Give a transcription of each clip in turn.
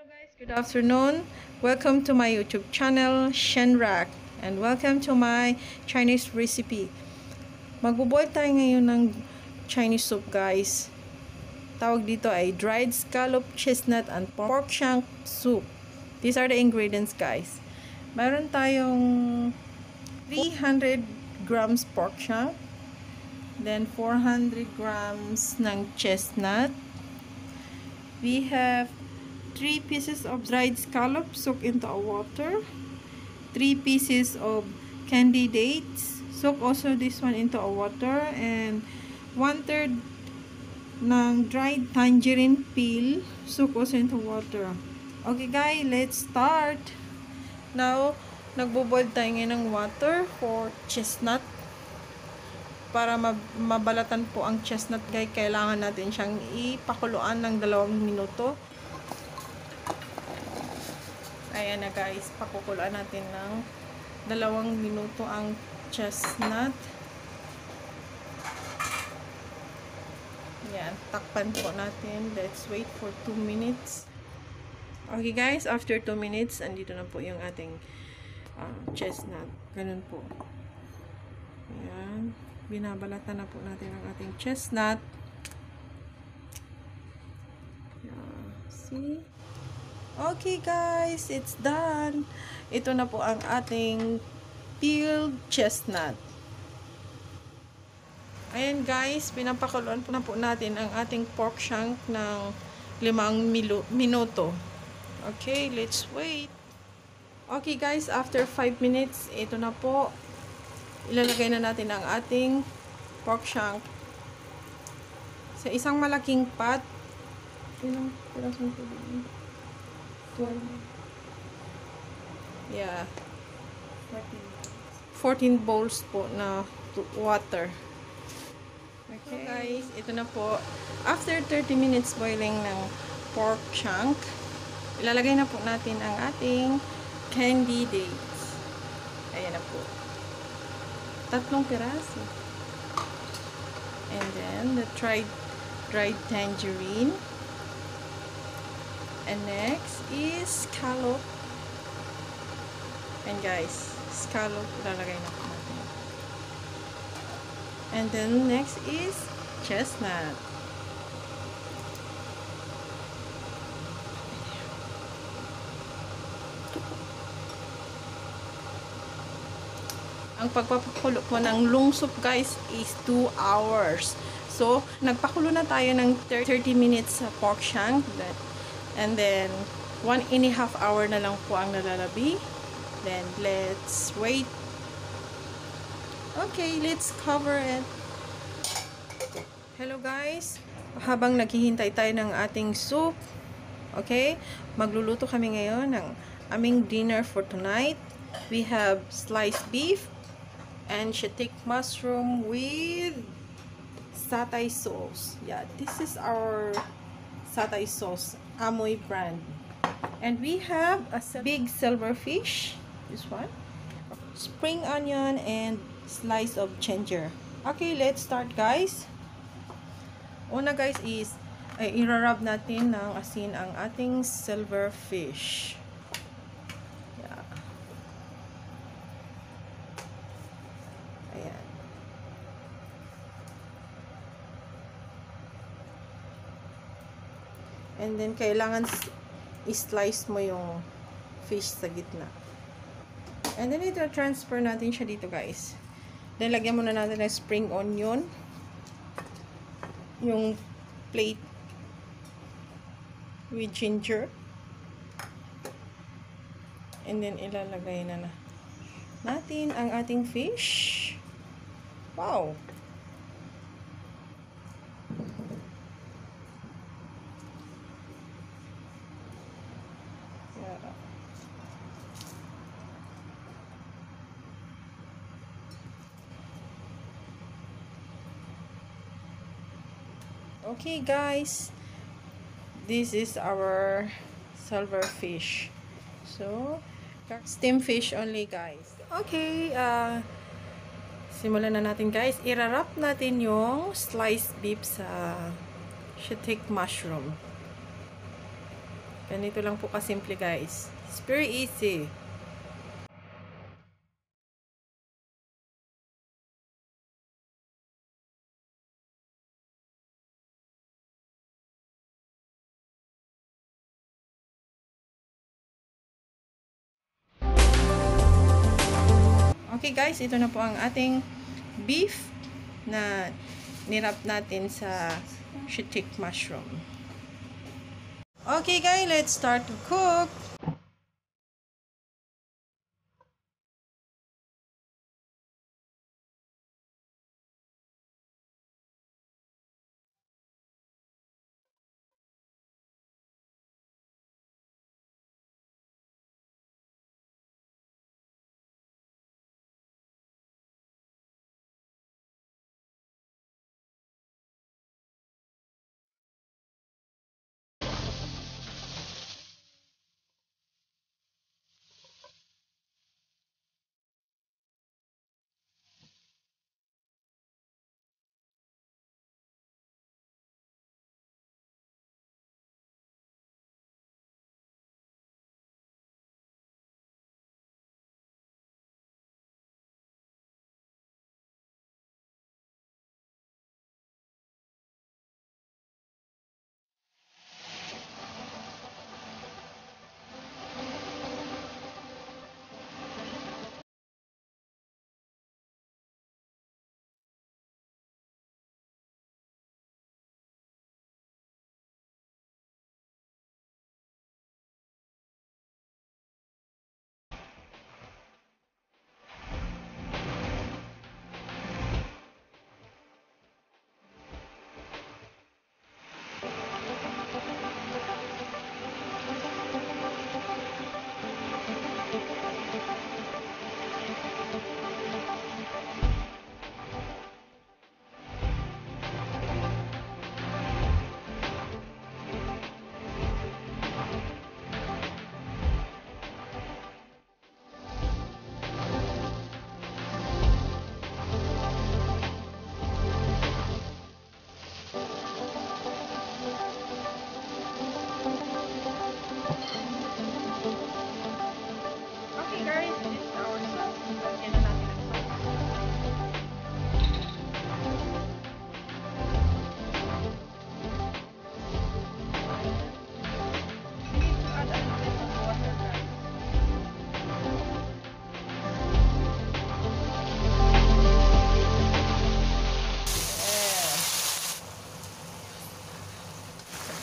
Guys, good afternoon. Welcome to my YouTube channel, Shenrak, and welcome to my Chinese recipe. Magbo-boil tayo ngayon ng Chinese soup, guys. Tawag dito ay dried scallop, chestnut, and pork shank soup. These are the ingredients, guys. Mayroon tayong 300 grams pork shank, then 400 grams ng chestnut. We have 3 pieces of dried scallop soaked into a water, 3 pieces of candy dates, soak also this one into a water, and 1/3 ng dried tangerine peel, soak also into water. Okay guys, let's start. Now, nagbo-boil tayo ngayon ng water for chestnut. Para mabalatan po ang chestnut, guys, kailangan natin siyang ipakuluan ng 2 minuto. Ayan na guys, pakukuluan natin ng 2 minuto ang chestnut. Ayan, takpan po natin. Let's wait for 2 minutes. Okay guys, after 2 minutes, andito na po yung ating chestnut. Ganun po. Ayan, binabalatan na po natin ang ating chestnut. Ayan, see? Okay guys, it's done. Ito na po ang ating peeled chestnut. Ayan guys, pinapakuluan po na po natin ang ating pork shank ng 5 minuto. Okay, let's wait. Okay guys, after 5 minutes, ito na po. Ilalagay na natin ang ating pork shank sa isang malaking pot. Ilang pirasong tubig? 12. Yeah. 14 bowls po na water. Okay guys, ito na po. After 30 minutes boiling ng pork shank, ilalagay na po natin ang ating candy dates. Ayan na po. 3 piraso. And then the dried tangerine. And next is scallop. And guys, scallop ilalagay na po natin. And then next is chestnut. Ang pagpapakulo po ng long soup guys is 2 hours. So, nagpakulo na tayo ng 30 minutes sa pork shank. And then, 1.5 hour na lang po ang nalalabi. Then, let's wait. Okay, let's cover it. Hello guys. Habang naghihintay tayo ng ating soup, okay, magluluto kami ngayon ng aming dinner for tonight. We have sliced beef and shiitake mushroom with satay sauce. Yeah, this is our satay sauce, Amoy brand. And we have a big silver fish, this one, spring onion, and slice of ginger. Okay, let's start guys. Una guys is irarab natin ng asin ang ating silver fish. Yeah. Ayan. And then, kailangan i-slice mo yung fish sa gitna. And then, ito, transfer natin siya dito, guys. Then, lagyan muna natin ng spring onion. Yung plate with ginger. And then, ilalagay na natin ang ating fish. Wow! Okay guys, this is our silver fish. So, steam fish only guys. Okay, simulan na natin guys. Irarap natin yung sliced beef sa shiitake mushroom. Ganito lang po kasimple guys. It's very easy. Okay guys, ito na po ang ating beef na nirap natin sa shiitake mushroom. Okay guys, let's start to cook. Okay guys, this is our sauce. Lagyan na natin ang sauce. We need to add a little bit of water guys.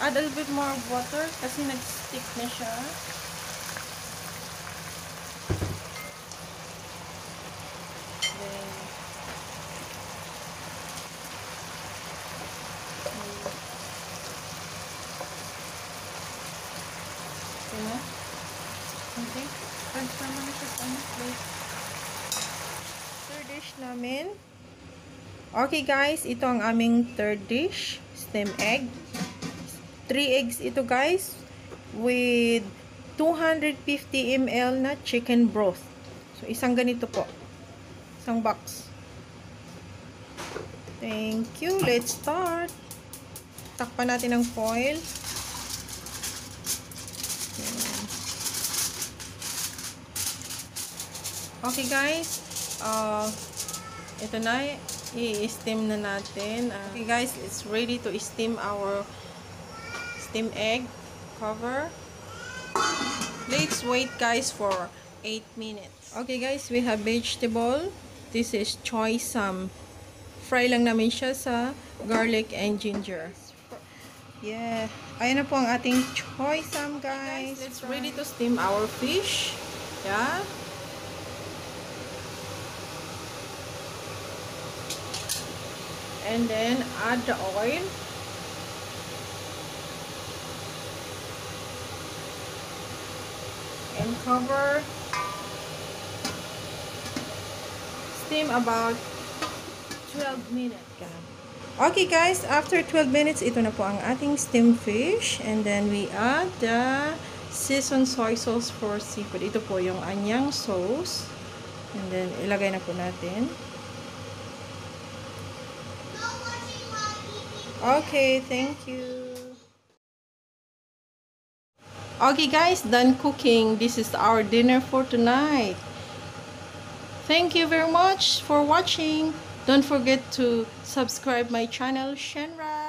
Add a little bit more of water kasi nag-stick na siya. Diba? Okay. Transfer mo na siya sa plate. Third dish namin. Okay guys, ito ang aming third dish. Stem egg. 3 eggs ito guys. With 250 ml na chicken broth. So, isang ganito po. Isang box. Thank you. Let's start. Takpan natin ng foil. Okay guys, ito na, i-steam na natin. Okay guys, it's ready to steam our steam egg. Cover. Let's wait guys for 8 minutes. Okay guys, we have vegetable. This is choy sam. Fry lang namin siya sa garlic and ginger. Yeah. Ayan na po ang ating choy sam guys. It's ready to steam our fish. Yeah. And then add the oil. And cover. Steam about 12 minutes. Okay guys, after 12 minutes, ito na po ang ating steamed fish. And then we add the seasoned soy sauce for seafood. Ito po yung anyang sauce. And then ilagay na po natin. Okay, thank you. Okay guys, done cooking. This is our dinner for tonight. Thank you very much for watching. Don't forget to subscribe my channel, Shenra.